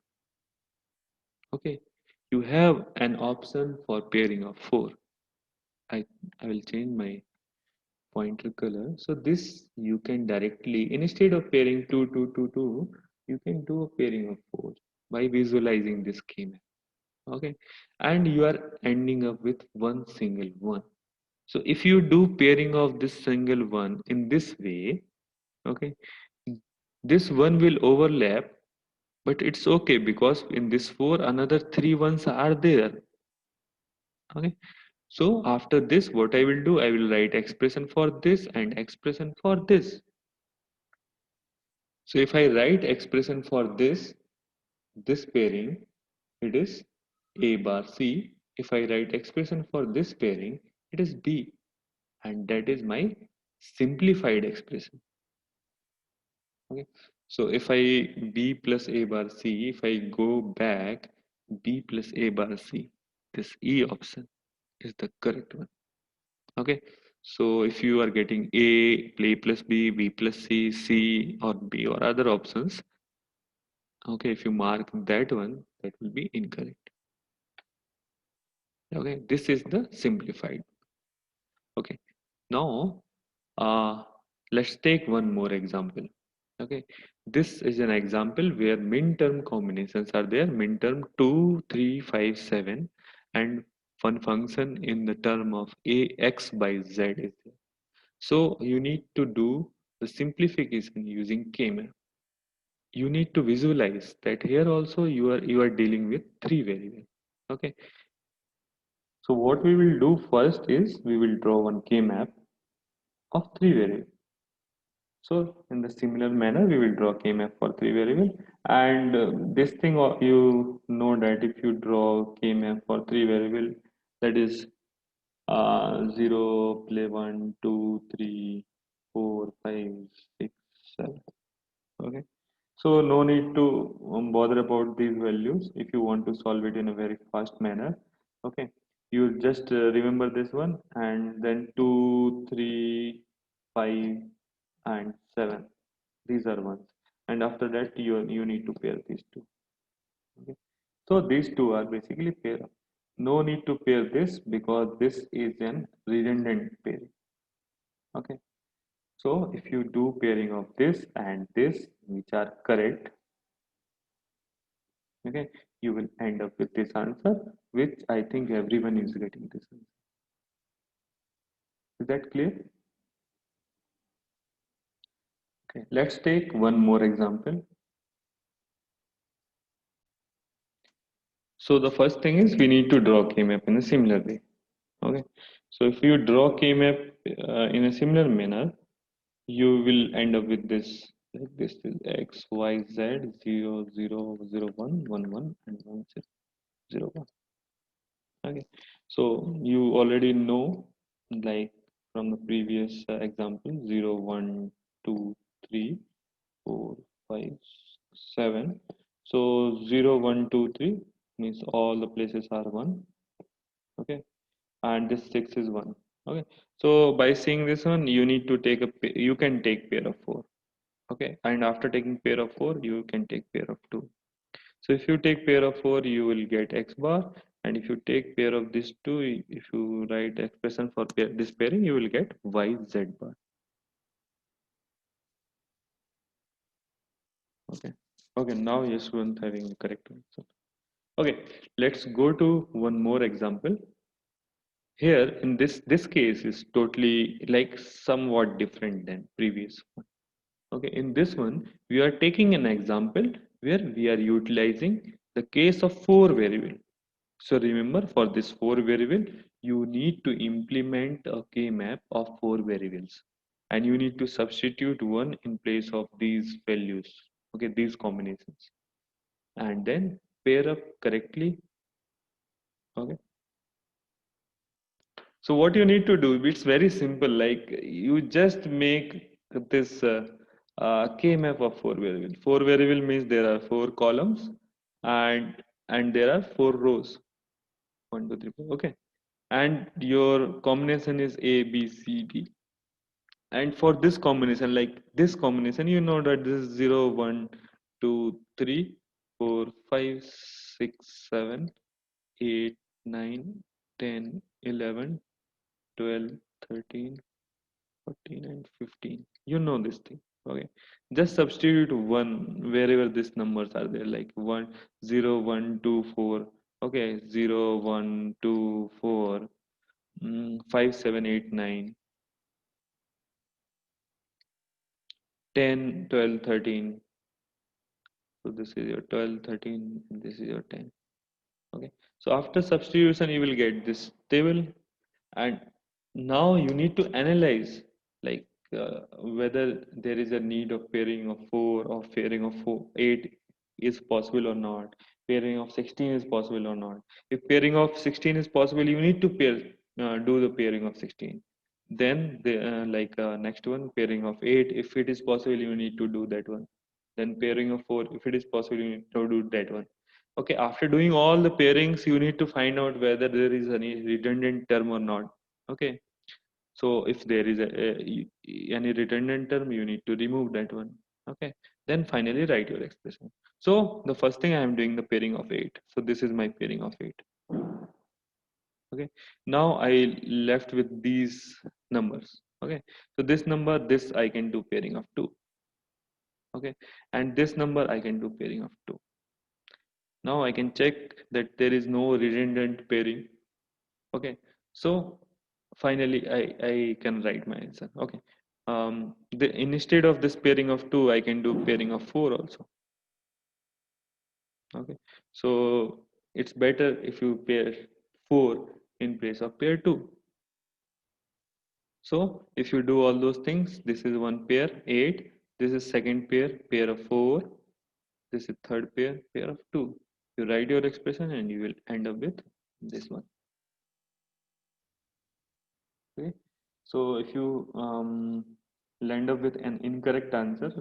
Okay, you have an option for pairing of 4. I, I will change my pointer color. So this you can directly, instead of pairing 2 2 2 2, you can do a pairing of 4 by visualizing this schema. Okay, and you are ending up with one single one. So if you do pairing of this single one in this way, okay, this one will overlap, but it's okay because in this 4 another 3 ones are there. Okay, so after this what I will do, I will write expression for this and expression for this. So if I write expression for this pairing, it is A bar C. If I write expression for this pairing, it is B, and that is my simplified expression. Okay, so if I B plus A bar C, if I go back, B plus A bar C, this E option is the correct one. Okay, so if you are getting A plus B, B plus C, C or B or other options, okay, if you mark that one, that will be incorrect. Okay, this is the simplified. Okay, now let's take one more example. Okay, this is an example where min term combinations are there, min term 2 3 5 7, and one function in the term of a x by z is there. So you need to do the simplification using K-map. You need to visualize that here also you are dealing with 3 variables. Okay, so what we will do first is we will draw one K-map. of three variables. So in the similar manner, we will draw K-map for three variable. And this thing you know that if you draw K-map for three variable, that is 0, play 1, 2, 3, 4, 5, 6, 7. Okay. So no need to bother about these values if you want to solve it in a very fast manner. Okay. You just remember this one and then 2, 3, 5, and 7. These are ones. And after that, you need to pair these two. Okay. So these two are basically pair. No need to pair this because this is an redundant pairing. Okay. So if you do pairing of this and this, which are correct, okay, you will end up with this answer, which I think everyone is getting this answer. Is that clear? Okay, let's take one more example. So the first thing is we need to draw K-map in a similar way. Okay, so if you draw K-map in a similar manner, you will end up with this. Like this is x, y, z, 0, 0, 0, 1, 1, 1, and 1, 0, 1. Okay, so you already know, like from the previous example, 0, 1, 2, 3, 4, 5, 7. So 0, 1, 2, 3 means all the places are 1. Okay, and this 6 is 1. Okay, so by seeing this one, you need to take you can take pair of 4. Okay, and after taking pair of 4, you can take pair of 2. So if you take pair of 4, you will get x bar, and if you take pair of these two, if you write expression for this pairing, you will get y z bar. Okay. Okay, now Yashwant having the correct answer. Okay, let's go to one more example. Here in this case is totally like somewhat different than previous one. Okay, in this one, we are taking an example where we are utilizing the case of four variable. So remember, for this four variable, you need to implement a k-map of four variables, and you need to substitute one in place of these values. Okay, these combinations, and then pair up correctly. Okay. So what you need to do, it's very simple. Like you just make this k-map of four variable. Four variable means there are four columns, and there are four rows. One, two, three, four. Okay, and your combination is A, B, C, D. And for this combination, like this combination, you know that this is 0, 1, 2, 3, 4, 5, 6, 7, 8, 9, 10, 11, 12, 13, 14, and 15. You know this thing. Okay, just substitute one wherever these numbers are there, like 1, 0, 1, 2, 4. Okay, 0, 1, 2, 4, 5, 7, 8, 9, 10, 12, 13. So this is your 12, 13, this is your 10. Okay, so after substitution you will get this table, and now you need to analyze, like whether there is a need of pairing of 4 or pairing of 8 is possible or not, pairing of 16 is possible or not. If pairing of 16 is possible, you need to do the pairing of 16. Then the next one, pairing of 8, if it is possible, you need to do that one. Then pairing of 4, if it is possible, you need to do that one. Okay, after doing all the pairings, you need to find out whether there is any redundant term or not. Okay, so if there is any redundant term, you need to remove that one. Okay, then finally write your expression. So the first thing I am doing the pairing of 8. So this is my pairing of 8. Okay, now I left with these numbers. Okay, so this number, this I can do pairing of 2. Okay, and this number I can do pairing of 2. Now I can check that there is no redundant pairing. Okay, so finally I can write my answer. Okay, instead of this pairing of 2, I can do pairing of 4 also. Okay, so it's better if you pair 4 in place of pair 2. So if you do all those things, this is one pair, 8. This is second pair, pair of 4. This is third pair, pair of 2. You write your expression and you will end up with this one. Okay. So if you land up with an incorrect answer,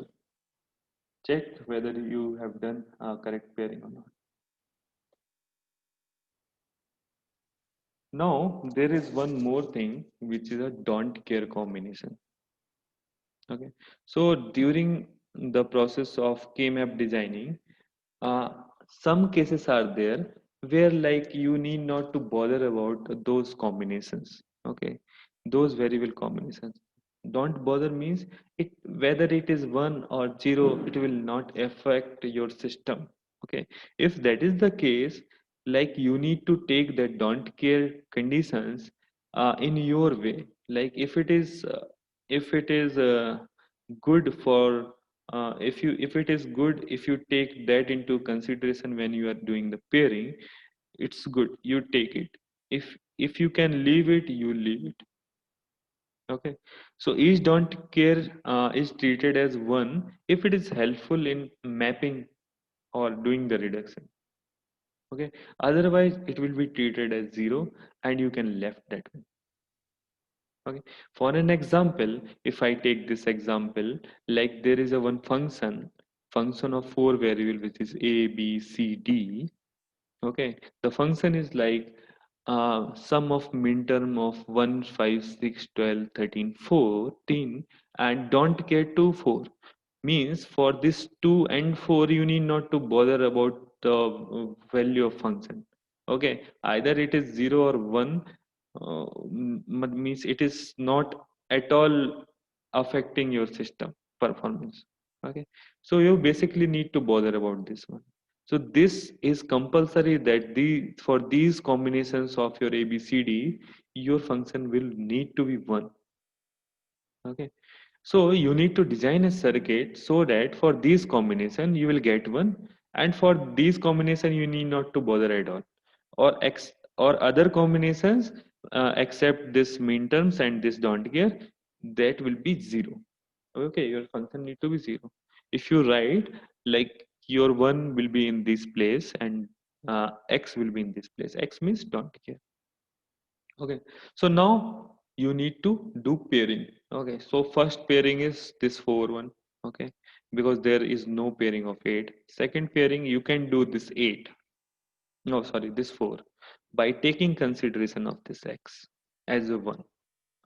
check whether you have done correct pairing or not. Now there is one more thing which is a don't care combination. Okay. So during the process of K-map designing, uh, some cases are there where like you need not to bother about those combinations. Okay. Those variable combinations. Don't bother means it whether it is 1 or 0, it will not affect your system. Okay. If that is the case, like you need to take the don't care conditions in your way. Like if it is good for if it is good, if you take that into consideration when you are doing the pairing, it's good, you take it. If you can leave it, you leave it. Okay. So each don't care is treated as one if it is helpful in mapping or doing the reduction. Okay. Otherwise it will be treated as zero and you can left that one. Okay. For an example, if I take this example, like there is a one function of four variable which is a, b, c, d. Okay, the function is like sum of min term of 1, 5, 6, 12, 13, 14, and don't get to 4. Means for this 2 and 4 you need not to bother about the value of function. Okay, either it is 0 or 1, means it is not at all affecting your system performance. Okay, so you basically need to bother about this one. So this is compulsory that for these combinations of your ABCD, your function will need to be 1. Okay. So you need to design a circuit so that for these combination you will get 1, and for these combination you need not to bother at all. Or other combinations except this min terms and this don't care, that will be 0. Okay, your function need to be 0. If you write like your 1 will be in this place and x will be in this place, x means don't care. Okay, so now you need to do pairing. Okay, so first pairing is this 4 one. Okay, because there is no pairing of 8. Second pairing you can do this 8, no sorry, this 4, by taking consideration of this x as a 1.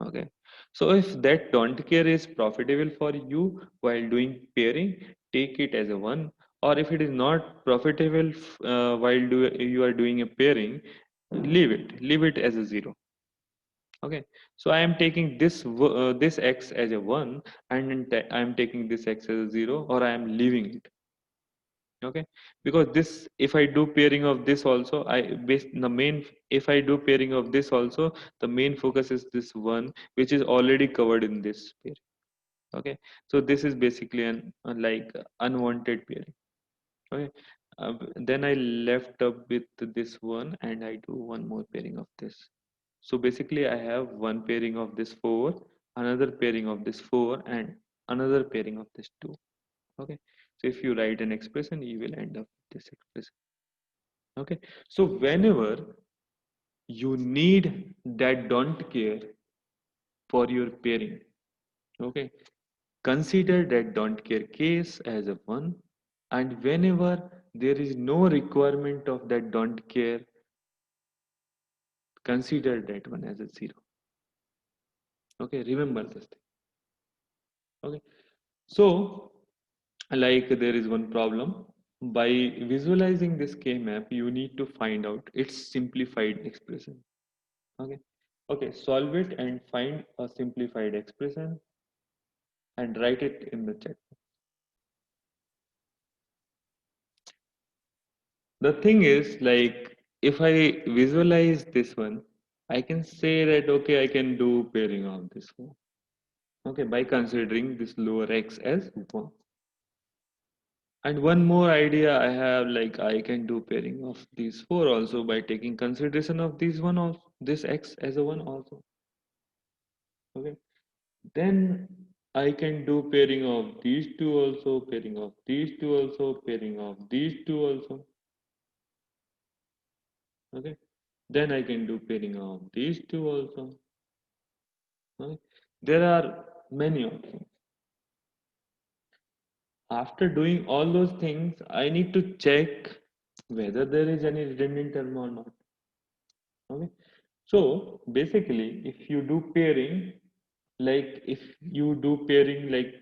Okay, so if that don't care is profitable for you while doing pairing, take it as a 1. Or if it is not profitable while you are doing a pairing, leave it as a 0. Okay, so I am taking this x as a 1, and I am taking this x as a 0, or I am leaving it. Okay, because this, if I do pairing of this also, the main, if I do pairing of this also, the main focus is this 1 which is already covered in this pair. Okay, so this is basically an like unwanted pairing. Okay, then I left up with this one and I do one more pairing of this. So basically I have one pairing of this 4, another pairing of this 4, and another pairing of this 2. Okay, so if you write an expression, you will end up with this expression. Okay, so whenever you need that don't care for your pairing, okay, consider that don't care case as a 1, and whenever there is no requirement of that don't care, consider that one as a 0. Okay, remember this thing. Okay, so like there is one problem. By visualizing this K map, you need to find out its simplified expression. Okay, okay, solve it and find a simplified expression and write it in the chat. The thing is, like, if I visualize this one, I can say that okay, I can do pairing of this one. Okay, by considering this lower x as 1. And one more idea I have, like I can do pairing of these 4 also by taking consideration of this one of this x as a 1 also. Okay. Then I can do pairing of these two also, pairing of these two also, pairing of these two also. Okay. Then I can do pairing of these two also. Okay. There are many options. After doing all those things, I need to check whether there is any redundant term or not. Okay. So basically, if you do pairing, like if you do pairing like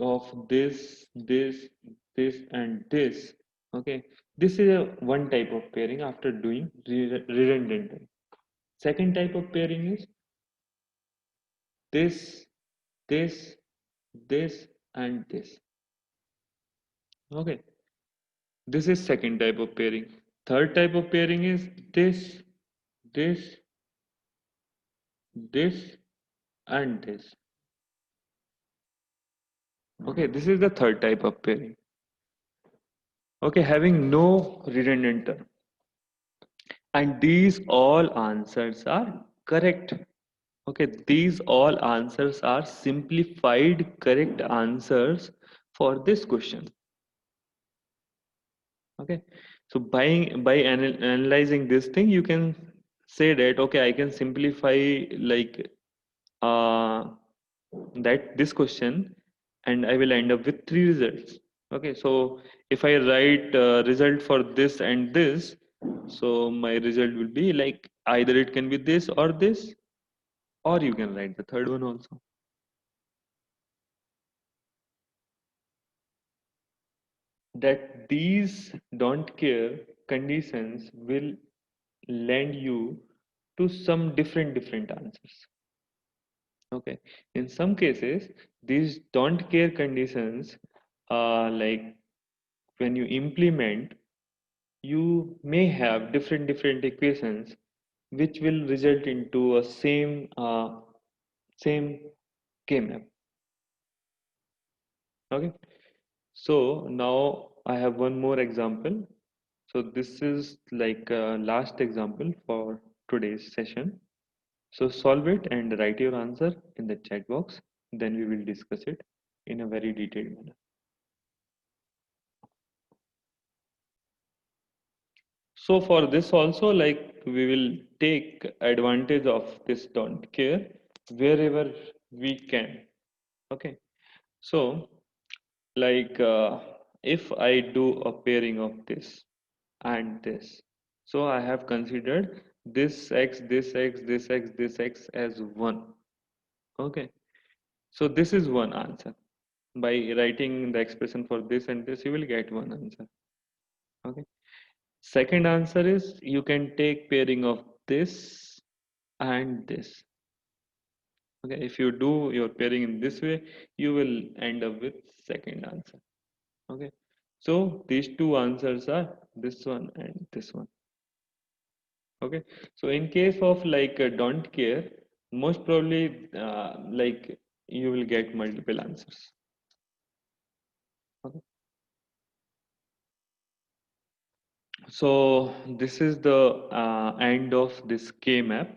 of this, and this, okay, this is a one type of pairing after doing redundant term. Second type of pairing is this, this, this, and this. Okay, this is second type of pairing. Third type of pairing is this, this, and this. Okay, this is the third type of pairing. Okay, having no redundant term. And these all answers are correct. Okay, these all answers are simplified correct answers for this question. Okay, so by analyzing this thing, you can say that okay, I can simplify like uh, that this question, and I will end up with three results. Okay, so if I write result for this and this, so my result will be like either it can be this, or you can write the third one also. That these don't care conditions will lend you to some different answers. Okay, in some cases these don't care conditions, like when you implement, you may have different equations which will result into a same k-map. Okay, so now I have one more example. So this is like a last example for today's session. So solve it and write your answer in the chat box, then we will discuss it in a very detailed manner. So for this also, like we will take advantage of this don't care wherever we can. Okay. So like if I do a pairing of this and this, so I have considered this x, this x, this x, this x as one. Okay. So this is one answer. By writing the expression for this and this, you will get one answer. Okay. Second answer is you can take pairing of this and this. Okay, if you do your pairing in this way, you will end up with second answer. Okay, so these two answers are this one and this one. Okay, so in case of like don't care, most probably like you will get multiple answers. Okay, so this is the end of this K map.